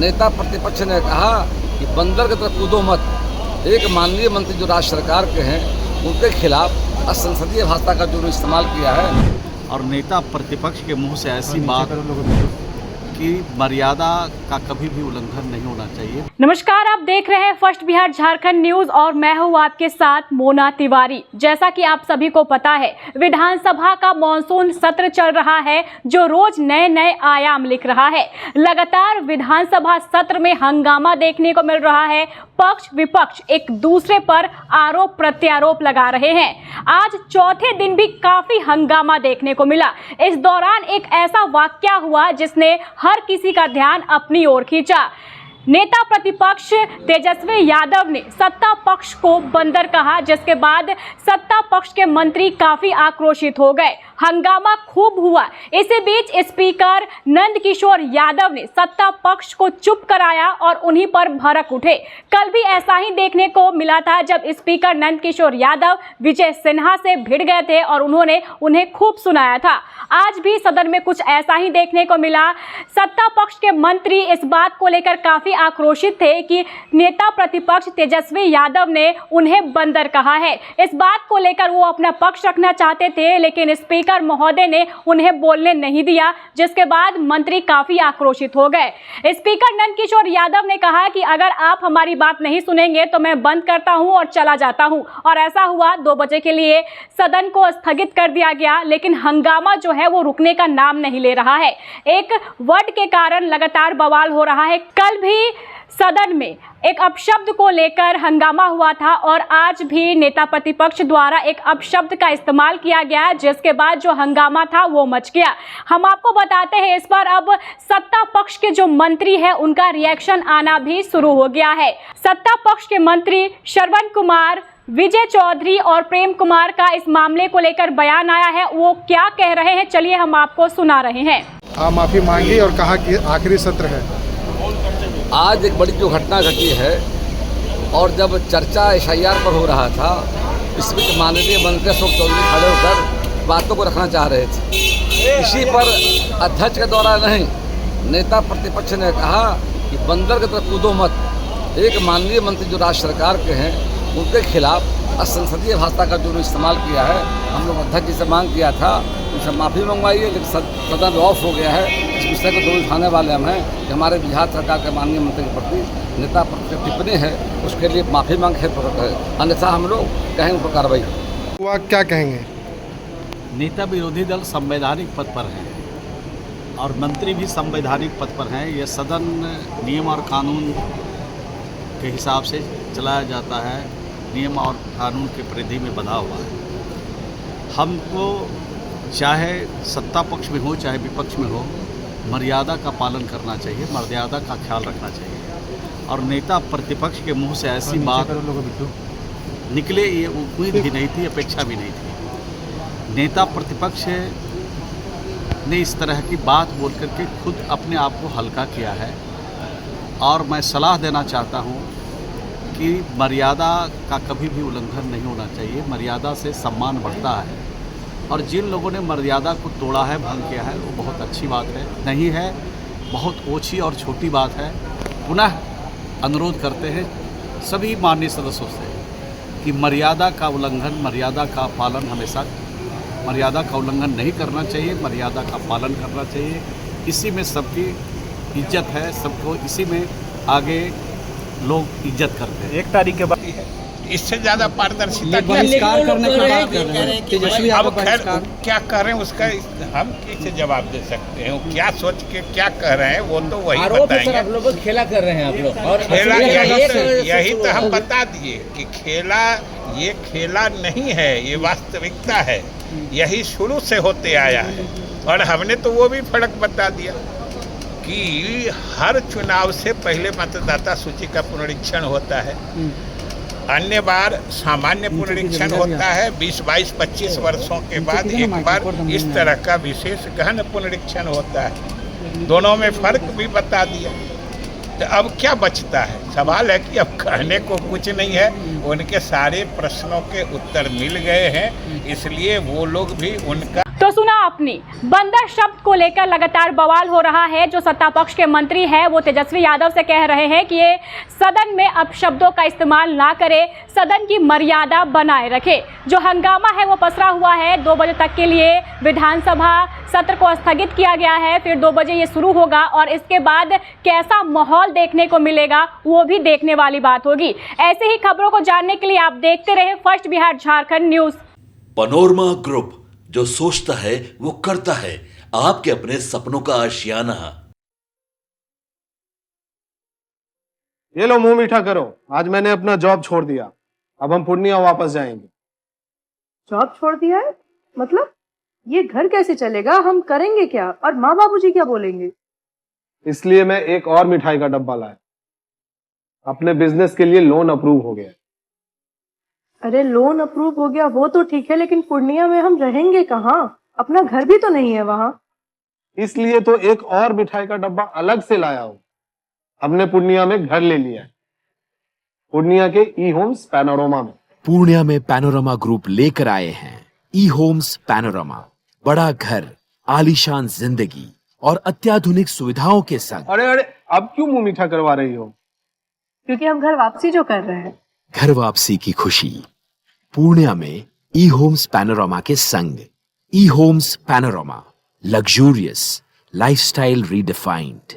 नेता प्रतिपक्ष ने कहा कि बंदर की तरफ कूदो मत। एक माननीय मंत्री जो राज्य सरकार के हैं उनके खिलाफ असंसदीय भाषा का जो इस्तेमाल किया है। और नेता प्रतिपक्ष के मुंह से ऐसी बात कि मर्यादा का कभी भी उल्लंघन नहीं होना चाहिए। नमस्कार, आप देख रहे हैं फर्स्ट बिहार झारखंड न्यूज और मैं हूं आपके साथ मोना तिवारी। जैसा कि आप सभी को पता है, विधानसभा का मॉनसून सत्र चल रहा है जो रोज नए नए आयाम लिख रहा है। लगातार विधानसभा सत्र में हंगामा देखने को मिल रहा है। पक्ष विपक्ष एक दूसरे पर आरोप प्रत्यारोप लगा रहे हैं। आज चौथे दिन भी काफी हंगामा देखने को मिला। इस दौरान एक ऐसा वाकया हुआ जिसने हर किसी का ध्यान अपनी ओर खींचा। नेता प्रतिपक्ष तेजस्वी यादव ने सत्ता पक्ष को बंदर कहा, जिसके बाद सत्ता पक्ष के मंत्री काफी आक्रोशित हो गए। हंगामा खूब हुआ। इसी बीच स्पीकर नंदकिशोर यादव ने सत्ता पक्ष को चुप कराया और उन्हीं पर भड़क उठे। कल भी ऐसा ही देखने को मिला था जब स्पीकर नंदकिशोर यादव विजय सिन्हा से भिड़ गए थे और उन्होंने उन्हें खूब सुनाया था। आज भी सदन में कुछ ऐसा ही देखने को मिला। सत्ता पक्ष के मंत्री इस बात को लेकर काफी आक्रोशित थे कि नेता प्रतिपक्ष तेजस्वी यादव ने उन्हें बंदर कहा है। इस बात को लेकर वो अपना पक्ष रखना चाहते थे, लेकिन स्पीकर महोदय ने उन्हें बोलने नहीं दिया, जिसके बाद मंत्री काफी आक्रोशित हो गए। स्पीकर नंदकिशोर यादव ने कहा कि अगर आप हमारी बात नहीं सुनेंगे तो मैं बंद करता हूं और चला जाता हूं। और ऐसा हुआ। 2 बजे के लिए सदन को स्थगित कर दिया गया, लेकिन हंगामा जो है वो रुकने का नाम नहीं ले रहा है। एक वर्ड के कारण लगातार बवाल हो रहा है। कल भी सदन में एक अपशब्द को लेकर हंगामा हुआ था और आज भी नेता प्रतिपक्ष द्वारा एक अपशब्द का इस्तेमाल किया गया, जिसके बाद जो हंगामा था वो मच गया। हम आपको बताते हैं, इस बार अब सत्ता पक्ष के जो मंत्री हैं उनका रिएक्शन आना भी शुरू हो गया है। सत्ता पक्ष के मंत्री श्रवण कुमार, विजय चौधरी और प्रेम कुमार का इस मामले को लेकर बयान आया है। वो क्या कह रहे हैं, चलिए हम आपको सुना रहे हैं। माफी मांगी और कहा कि आखिरी सत्र है। आज एक बड़ी जो घटना घटी है और जब चर्चा SIR पर हो रहा था, इस बीच माननीय मंत्री अशोक चौधरी खड़े होकर बातों को रखना चाह रहे थे। इसी पर अध्यक्ष के द्वारा नहीं, नेता प्रतिपक्ष ने कहा कि बंदर की तरफ कूदो मत। एक माननीय मंत्री जो राज्य सरकार के हैं उनके खिलाफ असंसदीय भाषा का जो इस्तेमाल किया है। हम लोग अध्यक्ष जी से मांग किया था, उनसे माफ़ी मंगवाई है, लेकिन सदन ऑफ हो गया है। इस विषय को दोष उठाने वाले हम हैं कि हमारे बिहार सरकार के माननीय मंत्री के प्रति नेता पर टिप्पणी है, उसके लिए माफ़ी मांग है, अन्यथा हम लोग कहेंगे उस पर कार्रवाई। वो आप क्या कहेंगे? नेता विरोधी दल संवैधानिक पद पर हैं और मंत्री भी संवैधानिक पद पर हैं। यह सदन नियम और कानून के हिसाब से चलाया जाता है, नियम और कानून के परिधि में बंधा हुआ है। हमको चाहे सत्ता पक्ष में हो चाहे विपक्ष में हो, मर्यादा का पालन करना चाहिए, मर्यादा का ख्याल रखना चाहिए। और नेता प्रतिपक्ष के मुंह से ऐसी बात निकले, ये उम्मीद भी नहीं थी, अपेक्षा भी नहीं थी। नेता प्रतिपक्ष ने इस तरह की बात बोल करके खुद अपने आप को हल्का किया है। और मैं सलाह देना चाहता हूँ कि मर्यादा का कभी भी उल्लंघन नहीं होना चाहिए। मर्यादा से सम्मान बढ़ता है और जिन लोगों ने मर्यादा को तोड़ा है, भंग किया है, वो बहुत अच्छी बात है नहीं है, बहुत ओछी और छोटी बात है। पुनः अनुरोध करते हैं सभी माननीय सदस्यों से कि मर्यादा का उल्लंघन, मर्यादा का पालन हमेशा, मर्यादा का उल्लंघन नहीं करना चाहिए, मर्यादा का पालन करना चाहिए। इसी में सबकी इज्जत है, सबको इसी में आगे लोग इज्जत करते हैं। 1 तारीख के बाद इससे ज्यादा पारदर्शिता बहिष्कार करने की बात कर रहे हैं। तेजस्वी अब यादव खैर बहिष्कार क्या कह रहे हैं उसका हम कैसे जवाब दे सकते हैं? वो क्या सोच के क्या कह रहे हैं वो तो वही बताएंगे। आप लोग खेला कर रहे हैं आप लोग, और खेला यही तो हम बता दिए कि खेला ये खेला नहीं है, ये वास्तविकता है। यही शुरू से होते आया है और हमने तो वो भी फर्क बता दिया कि हर चुनाव से पहले मतदाता सूची का पुनरीक्षण होता है। अन्य बार सामान्य पुनरीक्षण होता है। 20, 22, 25 वर्षों के बाद एक बार इस तरह का विशेष गहन पुनरीक्षण होता है। दोनों में फर्क भी बता दिया। तो अब क्या बचता है? सवाल है कि अब कहने को कुछ नहीं है। उनके सारे प्रश्नों के उत्तर मिल गए हैं, इसलिए वो लोग भी उनका तो सुना आपने, बंदर शब्द को लेकर लगातार बवाल हो रहा है। जो सत्ता पक्ष के मंत्री हैं वो तेजस्वी यादव से कह रहे हैं कि ये सदन में अपशब्दों का इस्तेमाल ना करे, सदन की मर्यादा बनाए रखे। जो हंगामा है वो पसरा हुआ है। 2 बजे तक के लिए विधानसभा सत्र को स्थगित किया गया है, फिर 2 बजे ये शुरू होगा और इसके बाद कैसा माहौल देखने को मिलेगा वो भी देखने वाली बात होगी। ऐसे ही खबरों को जानने के लिए आप देखते रहे first Bihar Jharkhand news. Panorama group, जो सोचता है वो करता है, आपके अपने सपनों का आशियाना। ये लो मुंह मीठा करो, आज मैंने अपना जॉब छोड़ दिया, अब हम पूर्णिया वापस जाएंगे। जॉब छोड़ दिया है? मतलब ये घर कैसे चलेगा? हम करेंगे क्या? और माँ बाबूजी क्या बोलेंगे? इसलिए मैं एक और मिठाई का डब्बा लाया। अपने बिजनेस के लिए लोन अप्रूव हो गया। अरे लोन अप्रूव हो गया वो तो ठीक है, लेकिन पूर्णिया में हम रहेंगे कहाँ? अपना घर भी तो नहीं है वहाँ। इसलिए तो एक और मिठाई का डब्बा अलग से लाया हूँ। हमने पूर्णिया में घर ले लिया है, पूर्णिया के ई होम्स पैनोरमा में। पूर्णिया में पैनोरमा ग्रुप लेकर आए हैं ई होम्स पैनोरमा। बड़ा घर, आलीशान जिंदगी और अत्याधुनिक सुविधाओं के संग। अरे अब क्यों मुंह मीठा करवा रही हो? क्योंकि हम घर वापसी जो कर रहे हैं। घर वापसी की खुशी पूर्णिया में ई होम्स पैनोरमा के संग। E homes panorama, luxurious lifestyle redefined.